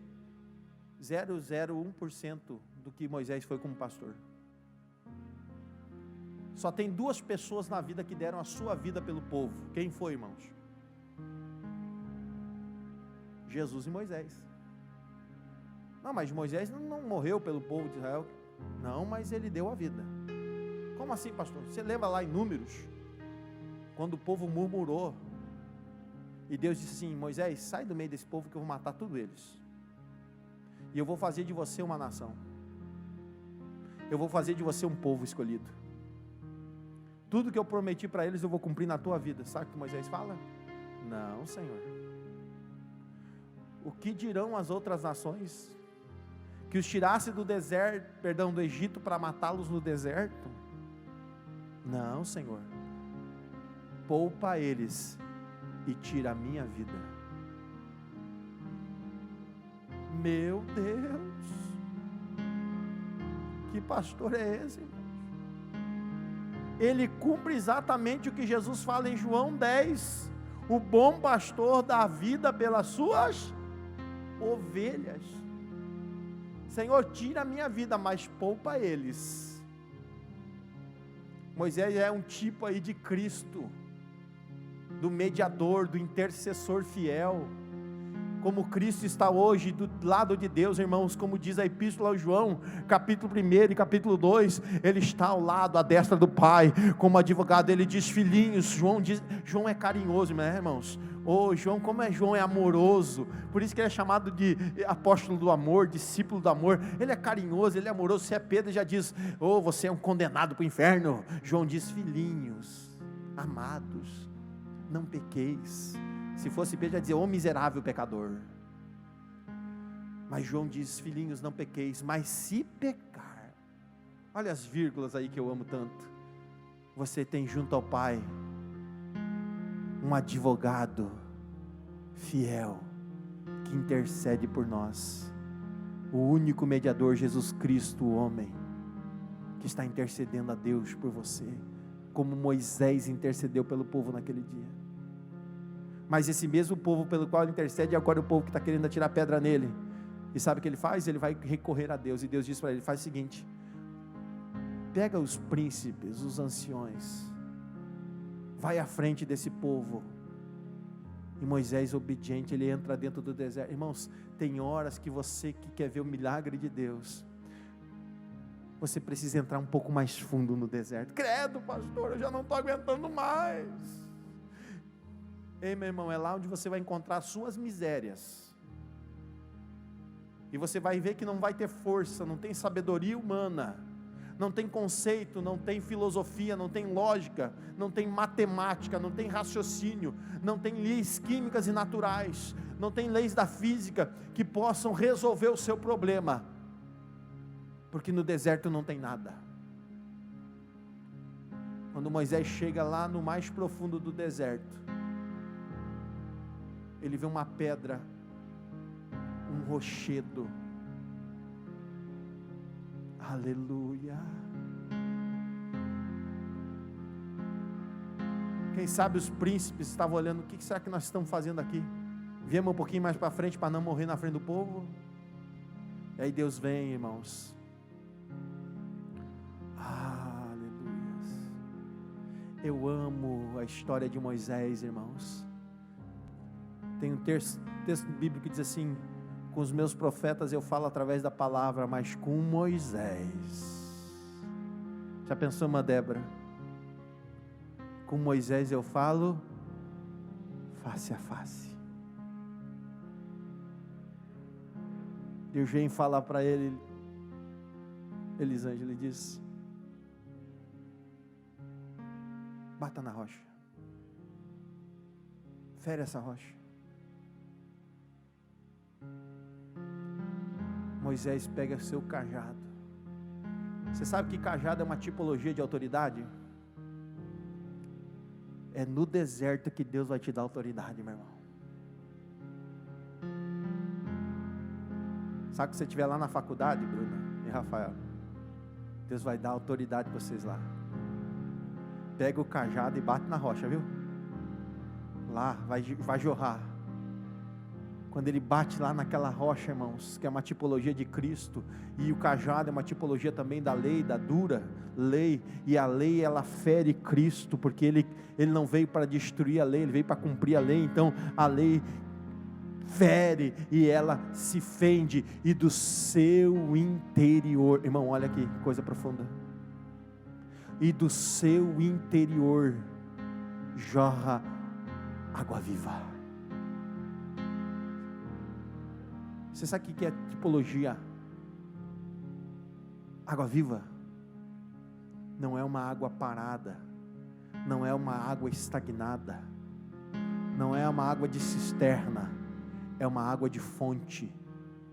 0,01% do que Moisés foi como pastor. Só tem 2 pessoas na vida que deram a sua vida pelo povo. Quem foi, irmãos? Jesus e Moisés. Não, mas Moisés não morreu pelo povo de Israel. Não, mas ele deu a vida. Como assim, pastor? Você lembra lá em Números, quando o povo murmurou, e Deus disse assim, Moisés, sai do meio desse povo que eu vou matar todos eles, e eu vou fazer de você uma nação, eu vou fazer de você um povo escolhido, tudo que eu prometi para eles eu vou cumprir na tua vida. Sabe o que Moisés fala? Não, Senhor, o que dirão as outras nações, que os tirasse do deserto, do Egito para matá-los no deserto? Não, Senhor, poupa eles e tira a minha vida. Meu Deus, que pastor é esse, irmãos? Ele cumpre exatamente o que Jesus fala em João 10, o bom pastor dá a vida pelas suas ovelhas. Senhor, tira a minha vida, mas poupa eles. Moisés é um tipo aí de Cristo, do mediador, do intercessor fiel, como Cristo está hoje do lado de Deus, irmãos, como diz a Epístola ao João, capítulo 1 e capítulo 2, ele está ao lado, à destra do Pai, como advogado. Ele diz, filhinhos, João é carinhoso, né, irmãos? João, como João é amoroso, por isso que ele é chamado de apóstolo do amor, discípulo do amor. Ele é carinhoso, ele é amoroso. Se é Pedro, já diz, você é um condenado para o inferno. João diz, filhinhos, amados, não pequeis. Se fosse Pedro, já dizia, miserável pecador. Mas João diz, filhinhos, não pequeis, mas se pecar, olha as vírgulas aí que eu amo tanto, você tem junto ao Pai um advogado fiel, que intercede por nós, o único mediador, Jesus Cristo, o homem, que está intercedendo a Deus por você, como Moisés intercedeu pelo povo naquele dia. Mas esse mesmo povo pelo qual ele intercede, agora é o povo que está querendo atirar pedra nele, e sabe o que ele faz? Ele vai recorrer a Deus, e Deus diz para ele, faz o seguinte, pega os príncipes, os anciões, vai à frente desse povo. E Moisés, obediente, ele entra dentro do deserto. Irmãos, tem horas que você que quer ver o milagre de Deus, você precisa entrar um pouco mais fundo no deserto. Credo, pastor, eu já não estou aguentando mais. Ei, meu irmão, é lá onde você vai encontrar as suas misérias, e você vai ver que não vai ter força, não tem sabedoria humana, não tem conceito, não tem filosofia, não tem lógica, não tem matemática, não tem raciocínio, não tem leis químicas e naturais, não tem leis da física que possam resolver o seu problema, porque no deserto não tem nada. Quando Moisés chega lá no mais profundo do deserto, ele vê uma pedra, um rochedo. Aleluia. Quem sabe os príncipes estavam olhando, o que será que nós estamos fazendo aqui? Viemos um pouquinho mais para frente para não morrer na frente do povo. E aí Deus vem, irmãos. Aleluia. Eu amo a história de Moisés, irmãos. Tem um texto bíblico que diz assim: com os meus profetas eu falo através da palavra, mas com Moisés. Já pensou uma Débora? Com Moisés eu falo face a face. Deus vem falar para ele, Elisângela, ele diz: bata na rocha, fere essa rocha. Moisés pega seu cajado. Você sabe que cajado é uma tipologia de autoridade? É no deserto que Deus vai te dar autoridade, meu irmão. Sabe que você estiver lá na faculdade, Bruna e Rafael, Deus vai dar autoridade para vocês lá. Pega o cajado e bate na rocha, viu? Lá vai jorrar. Quando ele bate lá naquela rocha, irmãos, que é uma tipologia de Cristo, e o cajado é uma tipologia também da lei, da dura lei, e a lei ela fere Cristo, porque ele não veio para destruir a lei, ele veio para cumprir a lei. Então a lei fere e ela se fende, e do seu interior, irmão, olha aqui, coisa profunda, e do seu interior jorra água viva. Você sabe o que é tipologia? Água viva não é uma água parada, não é uma água estagnada, não é uma água de cisterna, é uma água de fonte,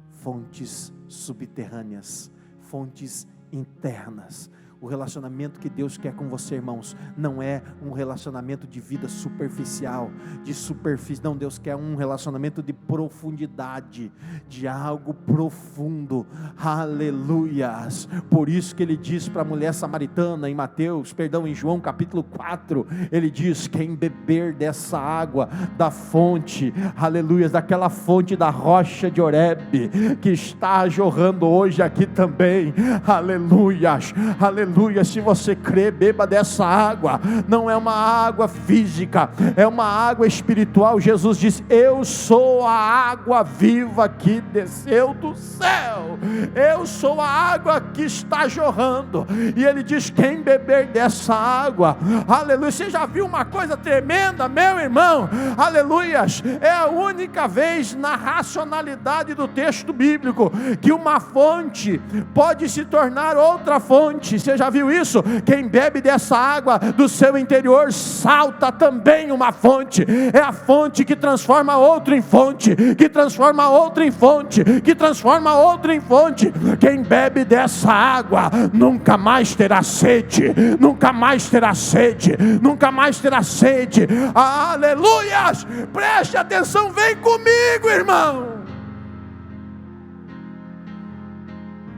fontes subterrâneas, fontes internas. O relacionamento que Deus quer com você, irmãos, não é um relacionamento de vida superficial, de superfície, não. Deus quer um relacionamento de profundidade, de algo profundo. Aleluias. Por isso que ele diz para a mulher samaritana em João capítulo 4, ele diz: quem beber dessa água da fonte, aleluias, daquela fonte da rocha de Horebe, que está jorrando hoje aqui também, aleluias, aleluia. Se você crê, beba dessa água. Não é uma água física, é uma água espiritual. Jesus disse: eu sou a água viva que desceu do céu, eu sou a água que está jorrando. E ele diz: quem beber dessa água, aleluia. Você já viu uma coisa tremenda, meu irmão? Aleluias. É a única vez na racionalidade do texto bíblico que uma fonte pode se tornar outra fonte. Você já viu isso? Quem bebe dessa água do seu interior, salta também uma fonte. É a fonte que transforma outro em fonte, que transforma outro em fonte, que transforma outro em fonte. Quem bebe dessa água nunca mais terá sede, nunca mais terá sede, nunca mais terá sede. Aleluias! Preste atenção, vem comigo, irmão.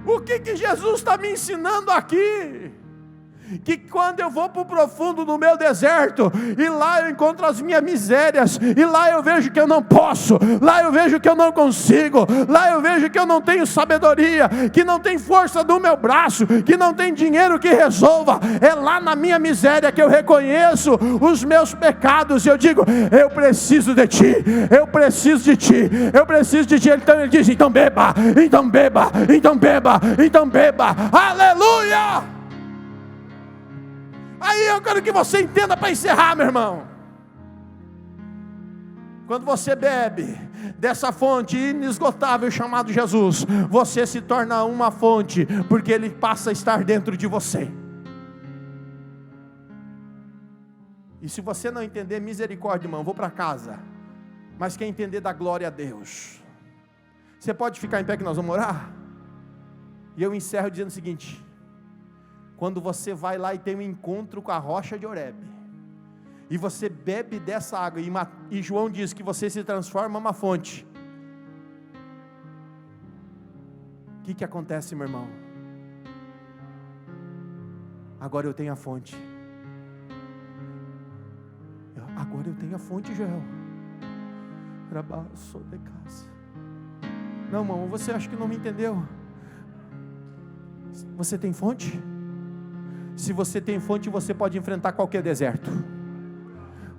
O que Jesus está me ensinando aqui? Que quando eu vou para o profundo do meu deserto, e lá eu encontro as minhas misérias, e lá eu vejo que eu não posso, lá eu vejo que eu não consigo, lá eu vejo que eu não tenho sabedoria, que não tem força do meu braço, que não tem dinheiro que resolva. É lá na minha miséria que eu reconheço os meus pecados, e eu digo: eu preciso de ti, eu preciso de ti, eu preciso de ti. Então ele diz: então beba, então beba, então beba, então beba. Aleluia! Aí eu quero que você entenda, para encerrar, meu irmão. Quando você bebe dessa fonte inesgotável chamada Jesus, você se torna uma fonte, porque ele passa a estar dentro de você. E se você não entender, misericórdia, irmão, vou para casa. Mas quer entender da glória a Deus, você pode ficar em pé que nós vamos orar? E eu encerro dizendo o seguinte: quando você vai lá e tem um encontro com a rocha de Horebe, e você bebe dessa água, e João diz que você se transforma numa fonte, o que acontece, meu irmão? Agora eu tenho a fonte. Agora eu tenho a fonte, Joel. Sou de casa. Não, irmão, você acha que não me entendeu? Você tem fonte? Se você tem fonte, você pode enfrentar qualquer deserto.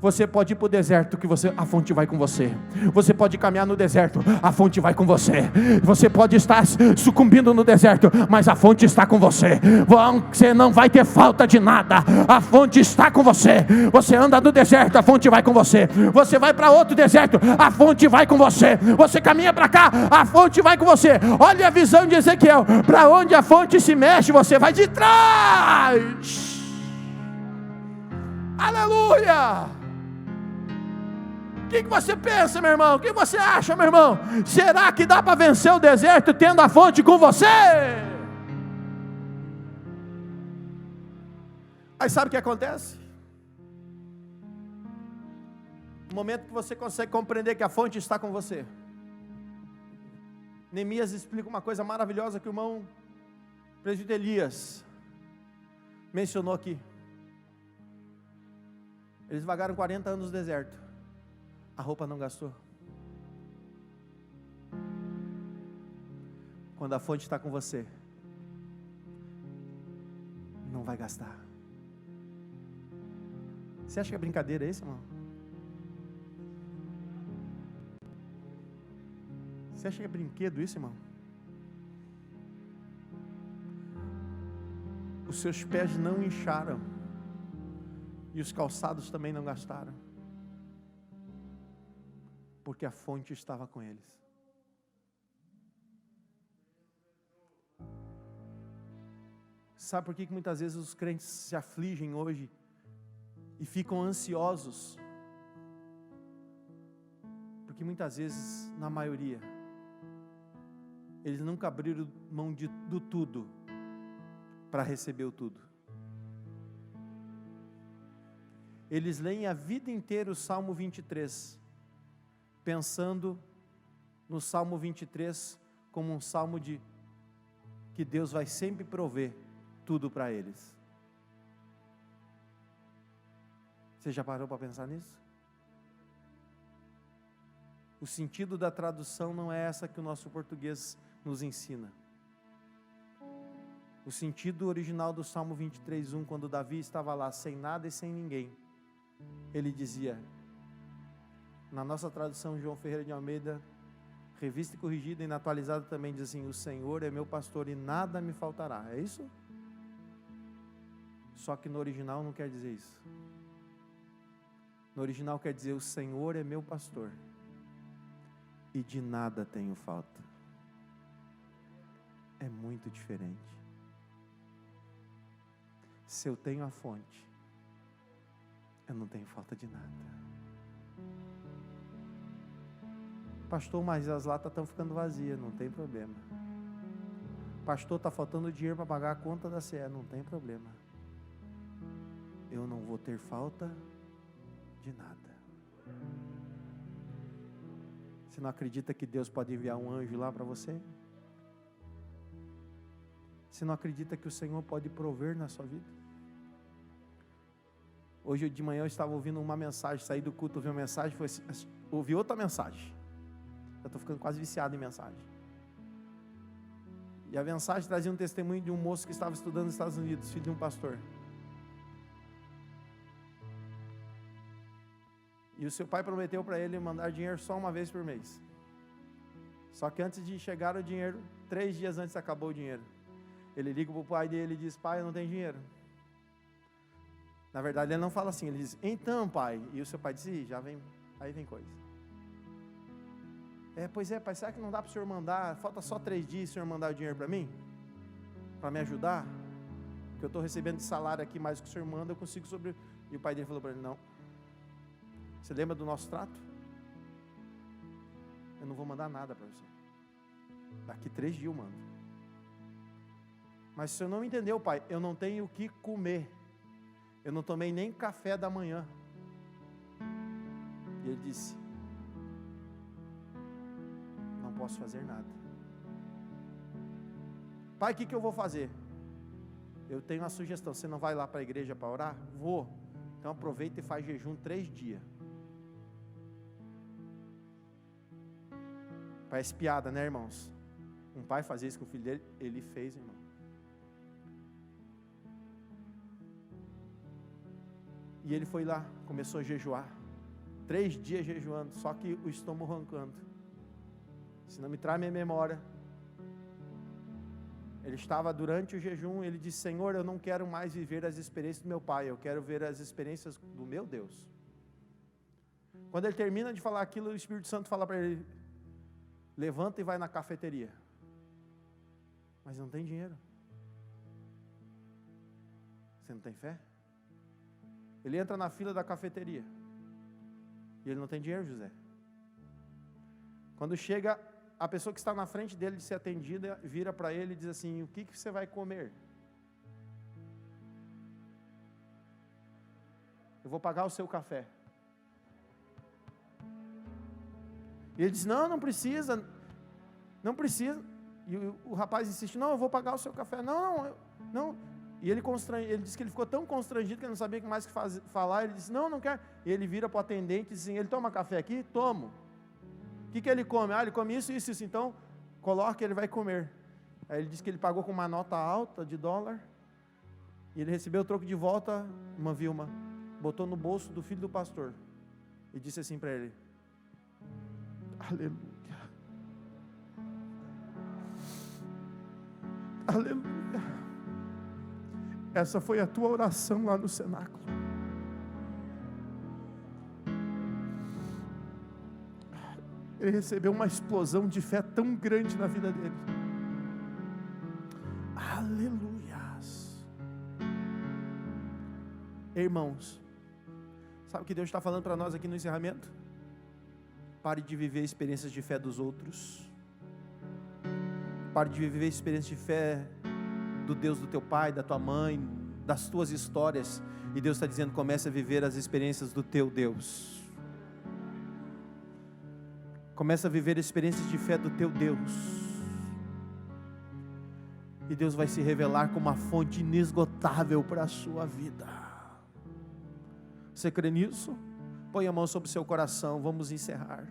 Você pode ir para o deserto, que a fonte vai com você. Você pode caminhar no deserto, a fonte vai com você. Você pode estar sucumbindo no deserto, mas a fonte está com você. Você não vai ter falta de nada, a fonte está com você. Você anda no deserto, a fonte vai com você. Você vai para outro deserto, a fonte vai com você. Você caminha para cá, a fonte vai com você. Olha a visão de Ezequiel: para onde a fonte se mexe, você vai de trás. Aleluia! O que você pensa, meu irmão? O que você acha, meu irmão? Será que dá para vencer o deserto tendo a fonte com você? Aí sabe o que acontece? No momento que você consegue compreender que a fonte está com você, Neemias explica uma coisa maravilhosa que o irmão presbítero Elias mencionou aqui. Eles vagaram 40 anos no deserto. A roupa não gastou. Quando a fonte está com você, não vai gastar. Você acha que é brincadeira isso, irmão? Você acha que é brinquedo isso, irmão? Os seus pés não incharam, e os calçados também não gastaram, porque a fonte estava com eles. Sabe por que muitas vezes os crentes se afligem hoje e ficam ansiosos? Porque muitas vezes, na maioria, eles nunca abriram mão do tudo para receber o tudo. Eles leem a vida inteira o Salmo 23, pensando no Salmo 23 como um salmo de que Deus vai sempre prover tudo para eles. Você já parou para pensar nisso? O sentido da tradução não é essa que o nosso português nos ensina. O sentido original do Salmo 23:1, quando Davi estava lá sem nada e sem ninguém, ele dizia, na nossa tradução João Ferreira de Almeida, revista e corrigida e na atualizada também diz assim: o Senhor é meu pastor e nada me faltará. É isso? Só que no original não quer dizer isso. No original quer dizer: o Senhor é meu pastor e de nada tenho falta. É muito diferente. Se eu tenho a fonte, eu não tenho falta de nada. Pastor, mas as latas estão ficando vazias, não tem problema. Pastor, está faltando dinheiro para pagar a conta da CE, não tem problema. Eu não vou ter falta de nada. Você não acredita que Deus pode enviar um anjo lá para você? Você não acredita que o Senhor pode prover na sua vida? Hoje de manhã eu estava ouvindo uma mensagem, saí do culto, ouvi uma mensagem, ouvi outra mensagem. Eu estou ficando quase viciado em mensagem. E a mensagem trazia um testemunho de um moço que estava estudando nos Estados Unidos, filho de um pastor. E o seu pai prometeu para ele mandar dinheiro só uma vez por mês. Só que antes de chegar o dinheiro, 3 dias antes acabou o dinheiro. Ele liga para o pai dele e diz: pai, eu não tenho dinheiro. Na verdade ele não fala assim, ele diz: então pai. E o seu pai diz: já vem, aí vem coisa. Pois é pai, será que não dá para o senhor mandar, falta só 3 dias, o senhor mandar o dinheiro para mim? Para me ajudar? Porque eu estou recebendo de salário aqui, mais do que o senhor manda, eu consigo sobre... E o pai dele falou para ele: não. Você lembra do nosso trato? Eu não vou mandar nada para você. Daqui 3 dias eu mando. Mas se o senhor não entendeu, pai, eu não tenho o que comer. Eu não tomei nem café da manhã. E ele disse: não posso fazer nada. Pai, o que eu vou fazer? Eu tenho uma sugestão. Você não vai lá para a igreja para orar? Vou. Então aproveita e faz jejum 3 dias. Parece piada, né, irmãos? Um pai fazer isso com o filho dele, ele fez, irmão. E ele foi lá, começou a jejuar. 3 dias jejuando, só que o estômago roncando. Se não me traz minha memória. Ele estava durante o jejum, ele disse: Senhor, eu não quero mais viver as experiências do meu pai, eu quero ver as experiências do meu Deus. Quando ele termina de falar aquilo, o Espírito Santo fala para ele: levanta e vai na cafeteria. Mas não tem dinheiro. Você não tem fé? Ele entra na fila da cafeteria. E ele não tem dinheiro, José. Quando chega, a pessoa que está na frente dele de ser atendida, vira para ele e diz assim: o que você vai comer? Eu vou pagar o seu café. E ele diz: não precisa. Não precisa. E o rapaz insiste: não, eu vou pagar o seu café. Não. E ele disse que ele ficou tão constrangido que ele não sabia o que mais falar. Ele disse: não quero. E ele vira para o atendente e diz assim: ele toma café aqui? Tomo. O que ele come? Ele come isso. Então, coloque, ele vai comer. Aí ele disse que ele pagou com uma nota alta de $. E ele recebeu o troco de volta, uma Vilma. Botou no bolso do filho do pastor. E disse assim para ele: aleluia. Aleluia. Essa foi a tua oração lá no cenáculo. Ele recebeu uma explosão de fé tão grande na vida dele. Aleluias. Irmãos, sabe o que Deus está falando para nós aqui no encerramento? Pare de viver experiências de fé dos outros. Pare de viver experiências de fé do Deus do teu pai, da tua mãe, das tuas histórias. E Deus está dizendo: comece a viver as experiências do teu Deus. Comece a viver experiências de fé do teu Deus. E Deus vai se revelar como uma fonte inesgotável para a sua vida. Você crê nisso? Põe a mão sobre o seu coração, vamos encerrar.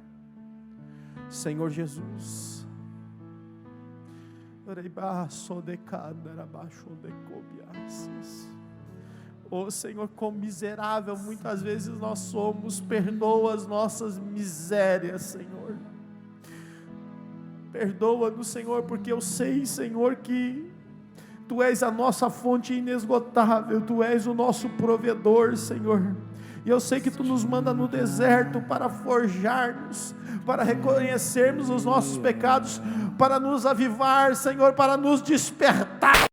Senhor Jesus, oh Senhor, quão miserável muitas vezes nós somos. Perdoa as nossas misérias, Senhor. Perdoa-nos, Senhor, porque eu sei, Senhor, que Tu és a nossa fonte inesgotável, Tu és o nosso provedor, Senhor. E eu sei que Tu nos manda no deserto para forjar-nos, para reconhecermos os nossos pecados, para nos avivar, Senhor, para nos despertar.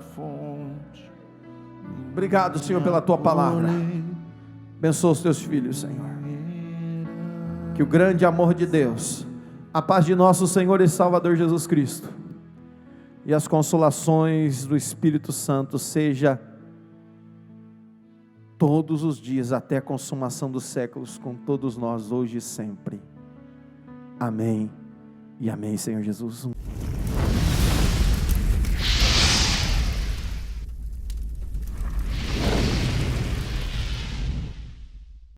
fonte. Obrigado, Senhor, pela tua palavra. Abençoa os teus filhos, Senhor. Que o grande amor de Deus, a paz de nosso Senhor e Salvador Jesus Cristo e as consolações do Espírito Santo seja todos os dias até a consumação dos séculos com todos nós hoje e sempre. Amém e amém, Senhor Jesus.